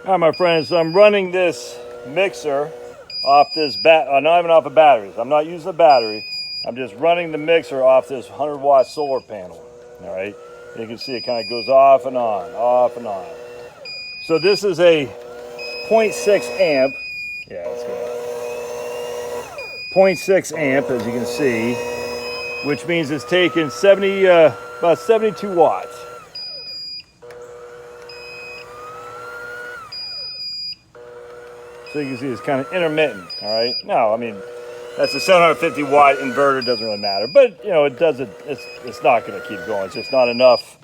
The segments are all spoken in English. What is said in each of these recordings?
All right, my friends, so I'm running this mixer off this not even off of batteries. I'm not using the battery. I'm just running the mixer off this 100-watt solar panel. All right, and you can see it kind of goes off and on, off and on. So this is a 0.6 amp. Yeah, let's go. 0.6 amp, as you can see, which means it's taking about 72 watts. So you can see it's kind of intermittent, all right? Now, I mean, that's a 750 watt inverter, doesn't really matter, but you know, it's not gonna keep going. It's just not enough.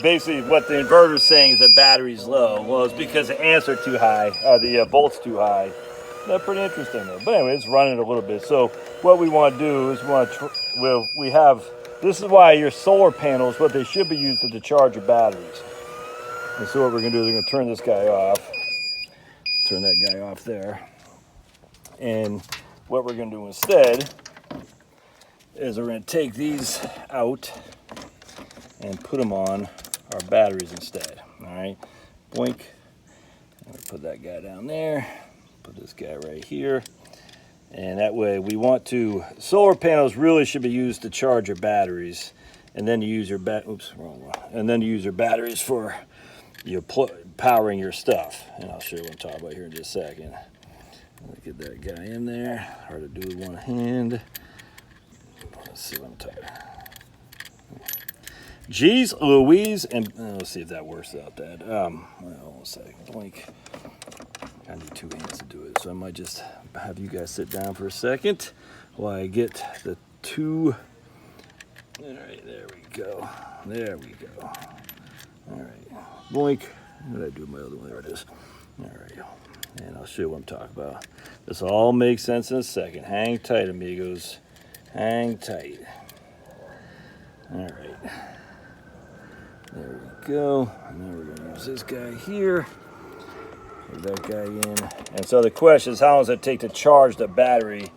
Basically what the inverter is saying is the battery's low. Well, it's because the amps are too high, the volts too high. That's pretty interesting though. But anyway, it's running a little bit. So what we want to do is this is why your solar panels, what they should be used to charge your batteries. And so what we're gonna do is we're gonna turn this guy off. Turn that guy off there. And what we're gonna do instead is we're gonna take these out and put them on our batteries instead. All right, blink. Put that guy down there. Put this guy right here. And that way solar panels really should be used to charge your batteries, and then you use your wrong one. And then you use your batteries for your powering your stuff. And I'll show you what I'm talking about here in just a second. Get that guy in there. Hard to do with one hand. Let's see what I'm talking about. Geez Louise, and let's see if that works out. Hold on a second. Blink. I need two hands to do it, so I might just have you guys sit down for a second while I get the two. All right, there we go. There we go. All right, blink. What did I do with my other one? There it is. All right, and I'll show you what I'm talking about. This all makes sense in a second. Hang tight, amigos. Hang tight. All right. There we go. Now we're going to use this guy here. Put that guy in. And so the question is, how long does it take to charge the battery?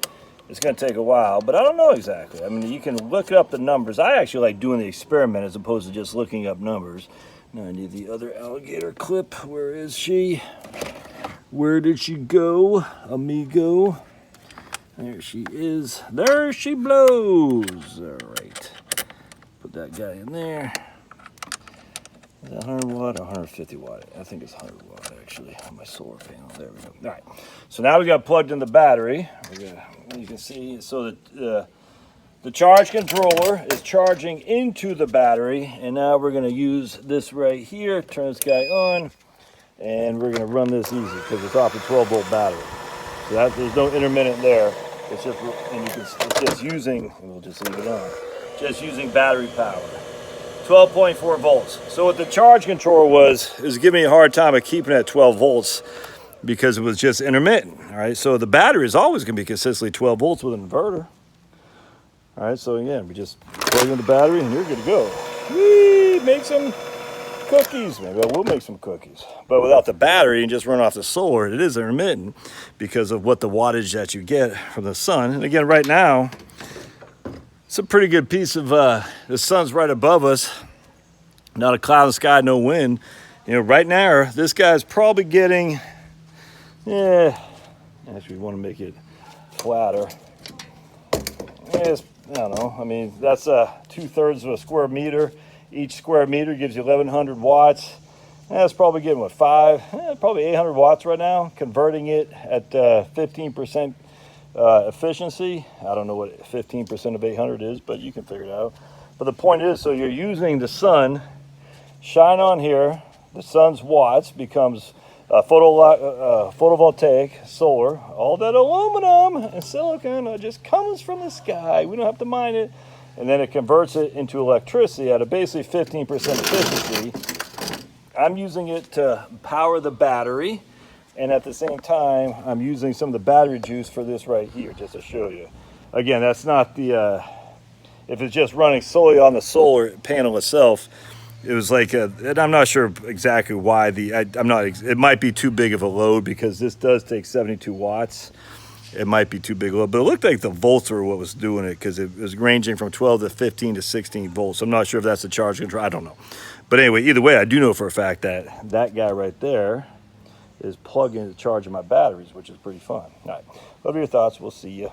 It's going to take a while, but I don't know exactly. I mean, you can look up the numbers. I actually like doing the experiment as opposed to just looking up numbers. Now I need the other alligator clip. Where is she? Where did she go, amigo? There she is. There she blows. All right. Put that guy in there. 100 watt or 150 watt? I think it's 100 watt actually on my solar panel. There we go. All right. So now we got plugged in the battery. You can see, so that the charge controller is charging into the battery, and now we're going to use this right here. Turn this guy on, and we're going to run this easy because it's off a 12-volt battery. So there's no intermittent there. It's just, it's just using, and we'll just leave it on. Just using battery power. 12.4 volts. So what the charge controller is giving me a hard time of keeping it at 12 volts because it was just intermittent. All right, so the battery is always going to be consistently 12 volts with an inverter. All right, so again, we just plug in the battery and you're good to go. Whee! Make some cookies. Maybe I will make some cookies. But without the battery and just run off the solar, it is intermittent because of what the wattage that you get from the sun. And again, right now, it's a pretty good piece of, the sun's right above us. Not a cloud in the sky, no wind. You know, right now, this guy's probably getting, actually we want to make it flatter. I don't know, I mean, that's 2/3 of a square meter. Each square meter gives you 1,100 watts. That's probably getting, what, probably 800 watts right now, converting it at 15% efficiency. I don't know what 15% of 800 is, but you can figure it out. But the point is, so you're using the sun, shine on here, the sun's watts becomes photovoltaic, solar. All that aluminum and silicon just comes from the sky. We don't have to mine it. And then it converts it into electricity at a basically 15% efficiency. I'm using it to power the battery. And at the same time, I'm using some of the battery juice for this right here, just to show you. Again, that's not the, if it's just running solely on the solar panel itself, it was like, and I'm not sure exactly why it might be too big of a load because this does take 72 watts. It might be too big a load, but it looked like the volts were what was doing it because it was ranging from 12 to 15 to 16 volts. I'm not sure if that's the charge control. I don't know. But anyway, either way, I do know for a fact that that guy right there is plugging into charging my batteries, which is pretty fun. All right, love your thoughts. We'll see you.